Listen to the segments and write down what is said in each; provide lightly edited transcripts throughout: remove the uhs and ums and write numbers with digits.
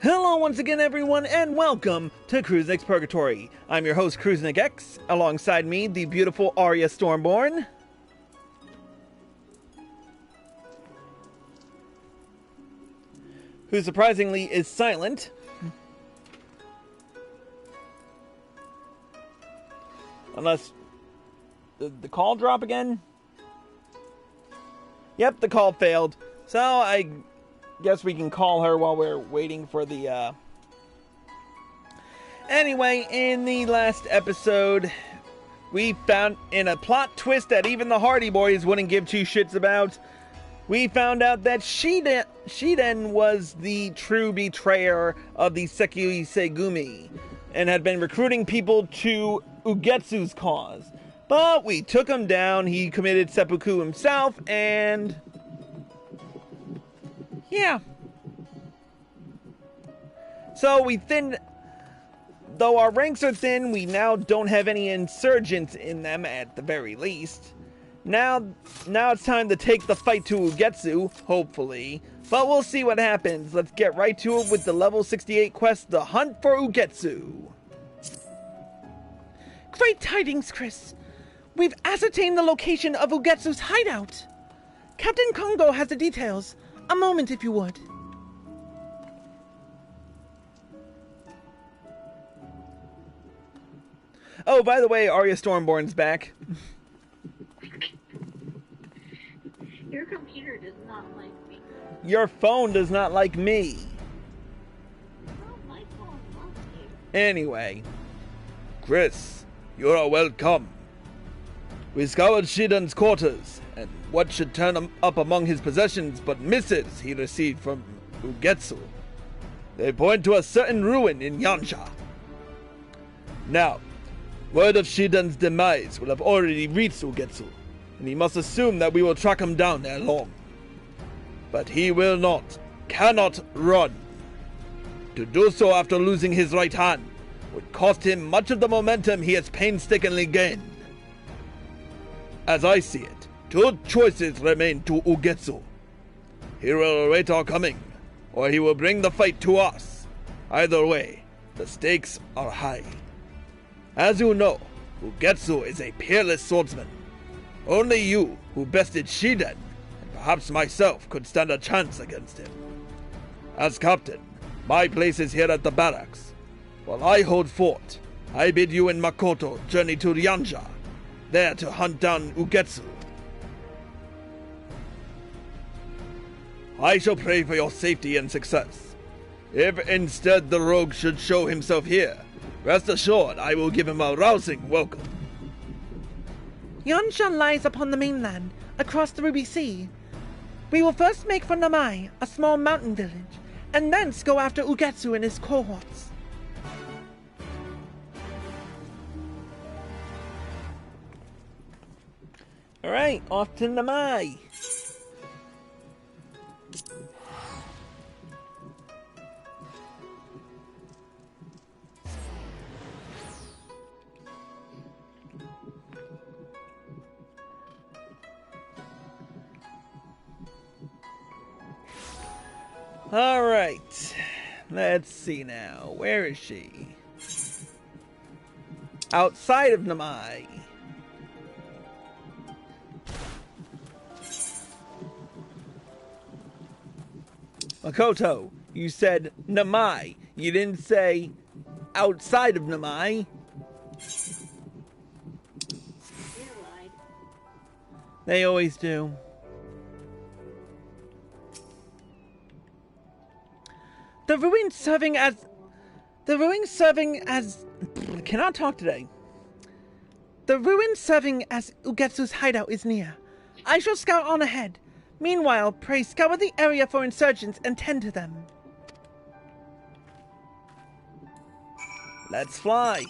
Hello once again everyone, and welcome to Cruisnick's Purgatory. I'm your host Cruisnick X, alongside me the beautiful Arya Stormborn. Who surprisingly is silent. Unless... Did the call drop again? Yep, the call failed. So I guess we can call her while we're waiting for the, Anyway, in the last episode, we found, in a plot twist that even the Hardy Boys wouldn't give two shits about, we found out that Shiden was the true betrayer of the Sekiseigumi, and had been recruiting people to Ugetsu's cause. But we took him down, he committed seppuku himself, and... yeah. So we thinned... Though our ranks are thin, we now don't have any insurgents in them at the very least. Now it's time to take the fight to Ugetsu, hopefully. But we'll see what happens. Let's get right to it with the level 68 quest, The Hunt for Ugetsu. Great tidings, Chris. We've ascertained the location of Ugetsu's hideout. Captain Kongo has the details. A moment, if you would. Oh, by the way, Arya Stormborn's back. Your computer does not like me. Your phone does not like me. Well, my phone loves you. Anyway. Chris, you are welcome. We scoured Shiden's quarters, and what should turn up among his possessions but missives he received from Ugetsu. They point to a certain ruin in Yansha. Now, word of Shiden's demise will have already reached Ugetsu, and he must assume that we will track him down ere long. But he will not, cannot run. To do so after losing his right hand would cost him much of the momentum he has painstakingly gained. As I see it, two choices remain to Ugetsu. He will await our coming, or he will bring the fight to us. Either way, the stakes are high. As you know, Ugetsu is a peerless swordsman. Only you, who bested Shiden, and perhaps myself, could stand a chance against him. As captain, my place is here at the barracks. While I hold fort, I bid you and Makoto journey to Yansha, there to hunt down Ugetsu. I shall pray for your safety and success. If instead the rogue should show himself here, rest assured I will give him a rousing welcome. Yansha lies upon the mainland, across the Ruby Sea. We will first make for Namai, a small mountain village, and thence go after Ugetsu and his cohorts. Alright, off to Namai. Alright, let's see now. Where is she? Outside of Namai. Makoto, you said Namai. You didn't say outside of Namai. You lied. They always do. The ruins serving as... cannot talk today. The ruin serving as Ugetsu's hideout is near. I shall scout on ahead. Meanwhile, pray scour the area for insurgents and tend to them. Let's fly.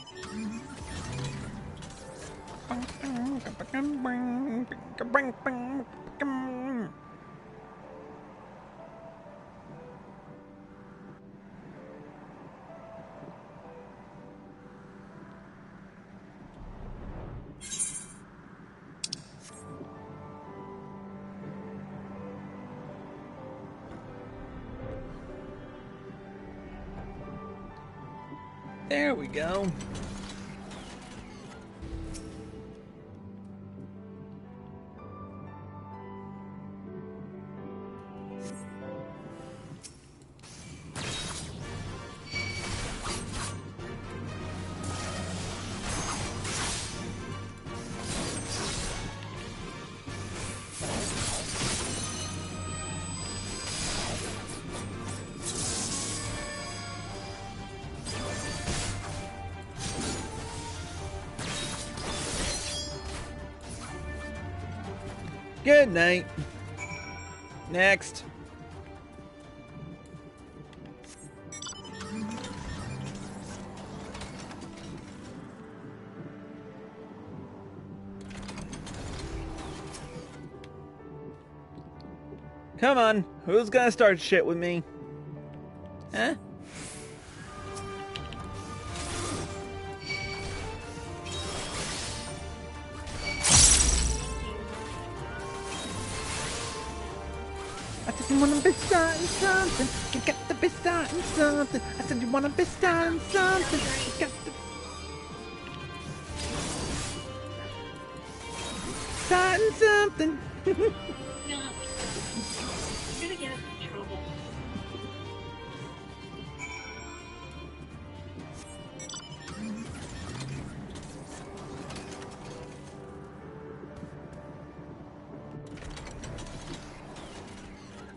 There we go. Good night. Next. Come on, who's gonna start shit with me? Huh? I said you wanna be starting something. You got to be starting something. I said you wanna be starting something. You got to starting something. No. You're gonna get us in trouble.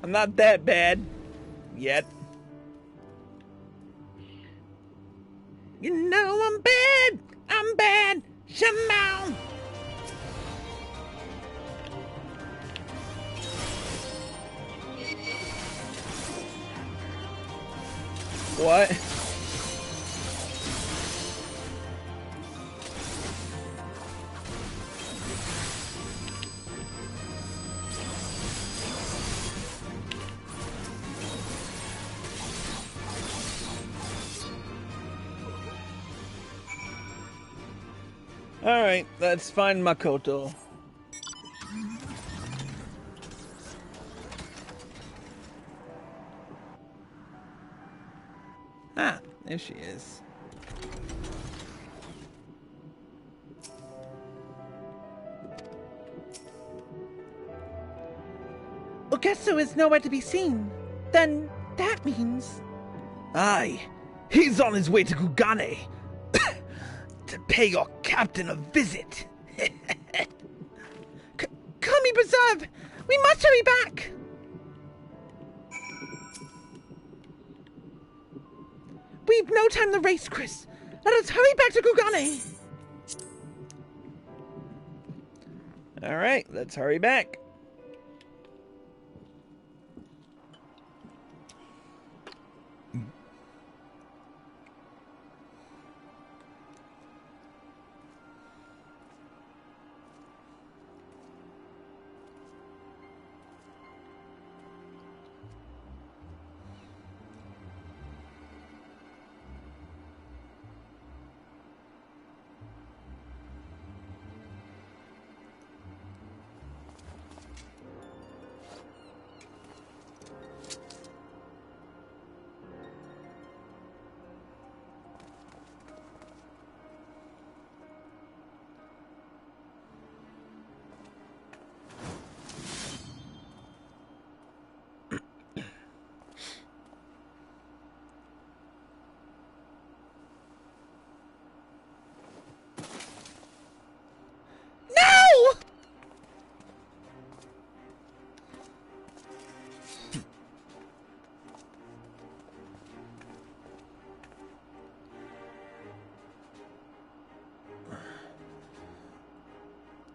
I'm not that bad. Yet. You know I'm bad. I'm bad. Shimon. What? Alright, let's find Makoto. Ah, there she is. Ugetsu is nowhere to be seen. Then that means... Aye, he's on his way to Kugane. To pay your captain a visit. Kami Preserve! We must hurry back! We've no time to race, Chris. Let us hurry back to Kugane. Alright, let's hurry back.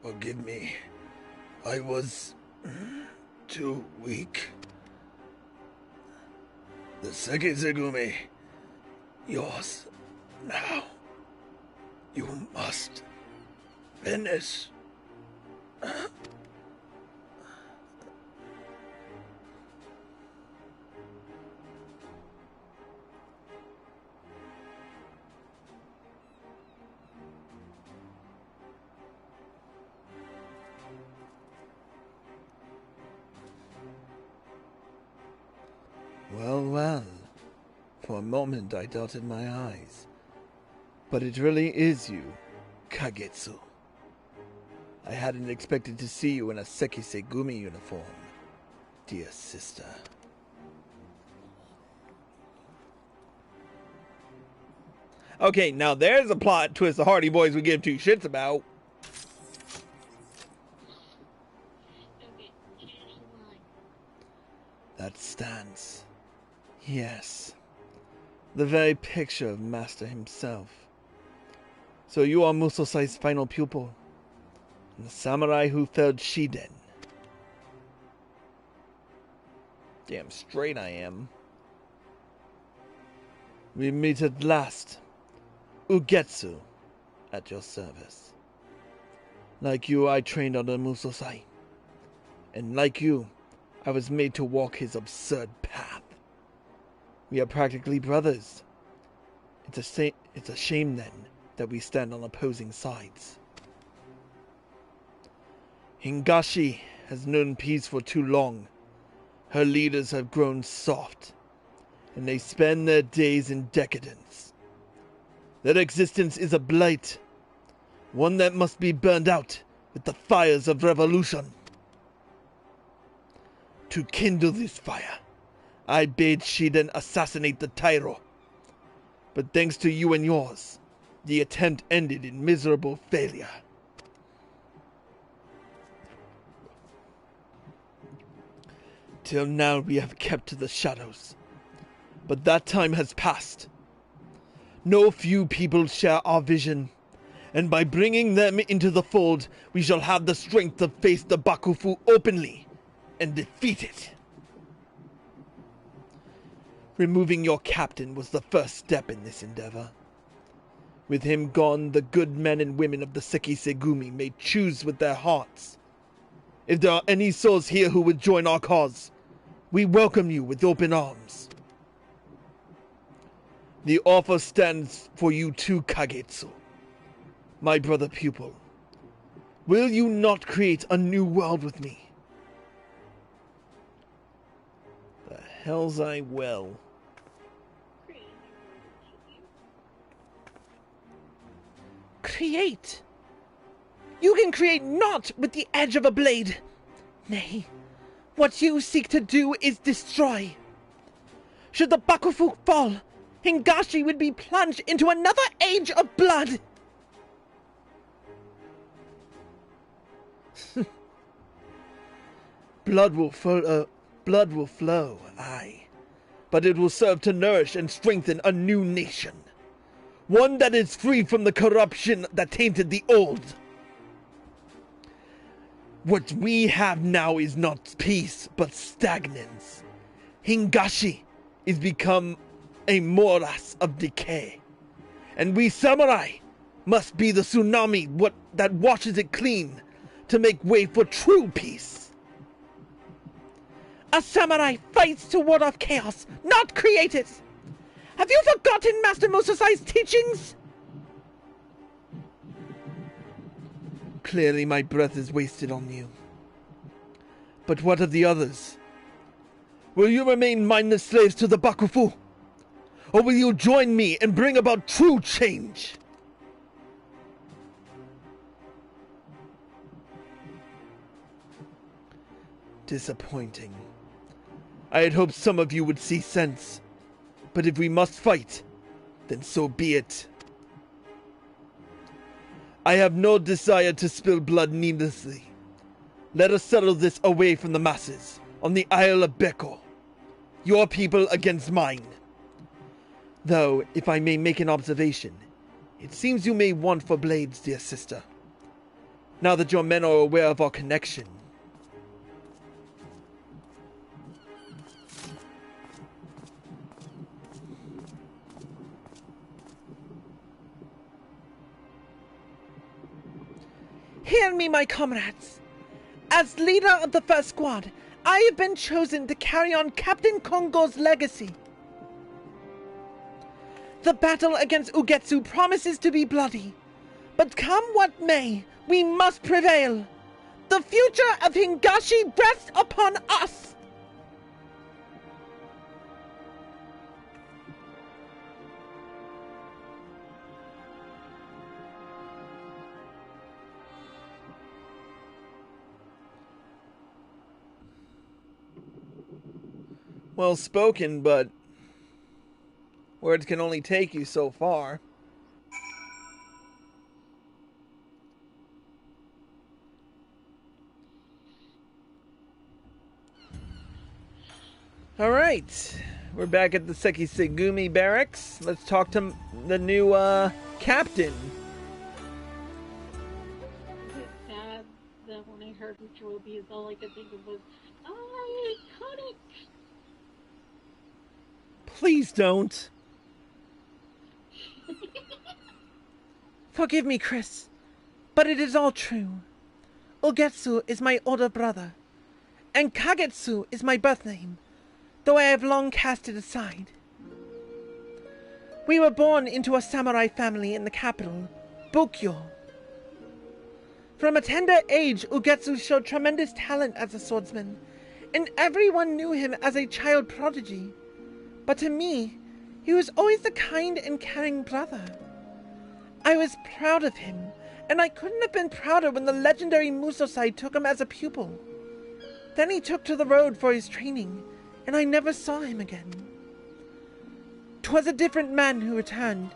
Forgive me. I was too weak. The Sekiseigumi, yours now. You must finish. Well, well. For a moment I doubted my eyes. But it really is you, Kagetsu. I hadn't expected to see you in a Sekiseigumi uniform, dear sister. Okay, now there's a plot twist the Hardy Boys would give two shits about. Okay, change the line. That stance. Yes. The very picture of Master himself. So you are Musosai's final pupil, and the samurai who felled Shiden. Damn straight I am. We meet at last. Ugetsu, at your service. Like you, I trained under Musosai. And like you, I was made to walk his absurd path. We are practically brothers. It's a shame, then, that we stand on opposing sides. Hingashi has known peace for too long. Her leaders have grown soft, and they spend their days in decadence. Their existence is a blight, one that must be burned out with the fires of revolution. To kindle this fire, I bade Shiden assassinate the Tairo. But thanks to you and yours, the attempt ended in miserable failure. Till now we have kept to the shadows, but that time has passed. No few people share our vision, and by bringing them into the fold, we shall have the strength to face the Bakufu openly and defeat it. Removing your captain was the first step in this endeavor. With him gone, the good men and women of the Sekiseigumi may choose with their hearts. If there are any souls here who would join our cause, we welcome you with open arms. The offer stands for you too, Kagetsu, my brother pupil. Will you not create a new world with me? The hells I will. Create? You can create naught with the edge of a blade. Nay, what you seek to do is destroy. Should the Bakufu fall, Hingashi would be plunged into another age of blood. Blood will flow, aye. But it will serve to nourish and strengthen a new nation. One that is free from the corruption that tainted the old. What we have now is not peace, but stagnance. Hingashi is become a morass of decay. And we samurai must be the tsunami that washes it clean to make way for true peace. A samurai fights to ward off chaos, not create it. Have you forgotten Master Musosai's teachings? Clearly my breath is wasted on you. But what of the others? Will you remain mindless slaves to the Bakufu? Or will you join me and bring about true change? Disappointing. I had hoped some of you would see sense. But if we must fight, then so be it. I have no desire to spill blood needlessly. Let us settle this away from the masses, on the Isle of Beko. Your people against mine. Though, if I may make an observation, it seems you may want for blades, dear sister. Now that your men are aware of our connection. Hear me, my comrades. As leader of the first squad, I have been chosen to carry on Captain Kongo's legacy. The battle against Ugetsu promises to be bloody, but come what may, we must prevail. The future of Hingashi rests upon us. Well spoken, but words can only take you so far. Alright, we're back at the Sekiseigumi barracks. Let's talk to the new captain. Is it sad that when I heard Joby, all I could think of was, iconic! Please don't. Forgive me, Chris, but it is all true. Ugetsu is my older brother, and Kagetsu is my birth name, though I have long cast it aside. We were born into a samurai family in the capital, Bukyo. From a tender age, Ugetsu showed tremendous talent as a swordsman, and everyone knew him as a child prodigy. But to me, he was always the kind and caring brother. I was proud of him, and I couldn't have been prouder when the legendary Musosai took him as a pupil. Then he took to the road for his training, and I never saw him again. 'Twas a different man who returned.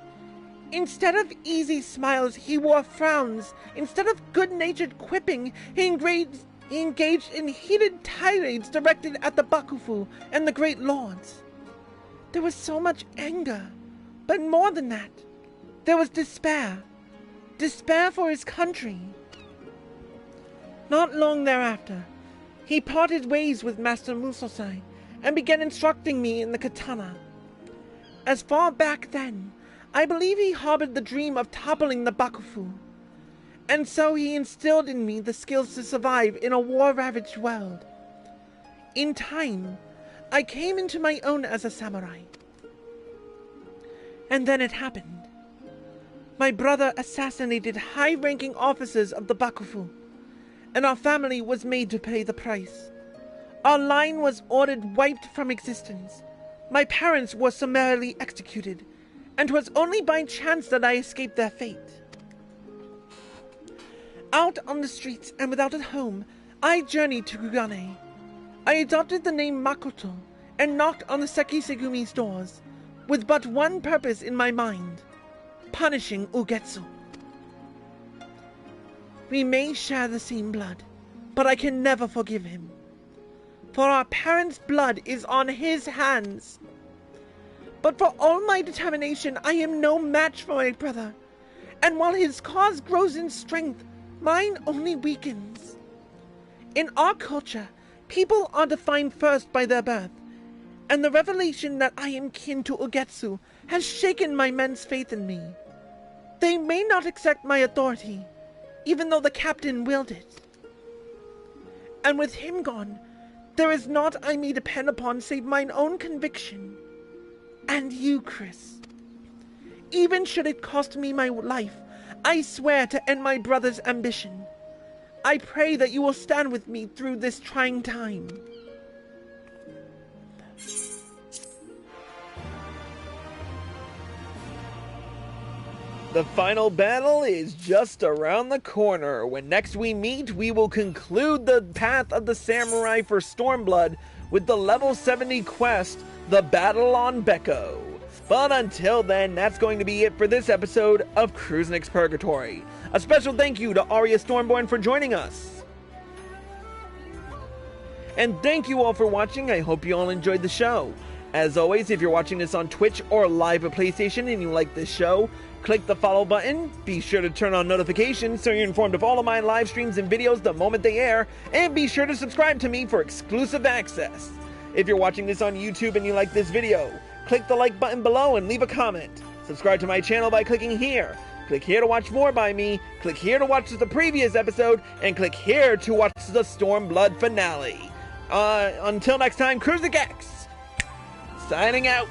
Instead of easy smiles, he wore frowns. Instead of good-natured quipping, he engaged in heated tirades directed at the Bakufu and the great lords. There was so much anger, but more than that, there was despair. Despair for his country. Not long thereafter, he parted ways with Master Musosai and began instructing me in the katana. As far back then, I believe he harbored the dream of toppling the Bakufu, and so he instilled in me the skills to survive in a war-ravaged world. In time, I came into my own as a samurai. And then it happened. My brother assassinated high-ranking officers of the Bakufu, and our family was made to pay the price. Our line was ordered wiped from existence. My parents were summarily executed, and 'twas only by chance that I escaped their fate. Out on the streets and without a home, I journeyed to Kugane. I adopted the name Makoto and knocked on the Sekiseigumi's doors, with but one purpose in my mind: punishing Ugetsu. We may share the same blood, but I can never forgive him. For our parents' blood is on his hands. But for all my determination, I am no match for my brother. And while his cause grows in strength, mine only weakens. In our culture, people are defined first by their birth, and the revelation that I am kin to Ugetsu has shaken my men's faith in me. They may not accept my authority, even though the captain willed it. And with him gone, there is naught I may depend upon save mine own conviction. And you, Chris. Even should it cost me my life, I swear to end my brother's ambition. I pray that you will stand with me through this trying time. The final battle is just around the corner. When next we meet, we will conclude the path of the samurai for Stormblood with the level 70 quest, The Battle on Becco. But until then, that's going to be it for this episode of Cruisinix Purgatory. A special thank you to Arya Stormborn for joining us. And thank you all for watching. I hope you all enjoyed the show. As always, if you're watching this on Twitch or live at PlayStation and you like this show, click the follow button, be sure to turn on notifications so you're informed of all of my live streams and videos the moment they air, and be sure to subscribe to me for exclusive access. If you're watching this on YouTube and you like this video, click the like button below and leave a comment. Subscribe to my channel by clicking here. Click here to watch more by me, click here to watch the previous episode, and click here to watch the Stormblood finale. Until next time, Cruisinix, signing out.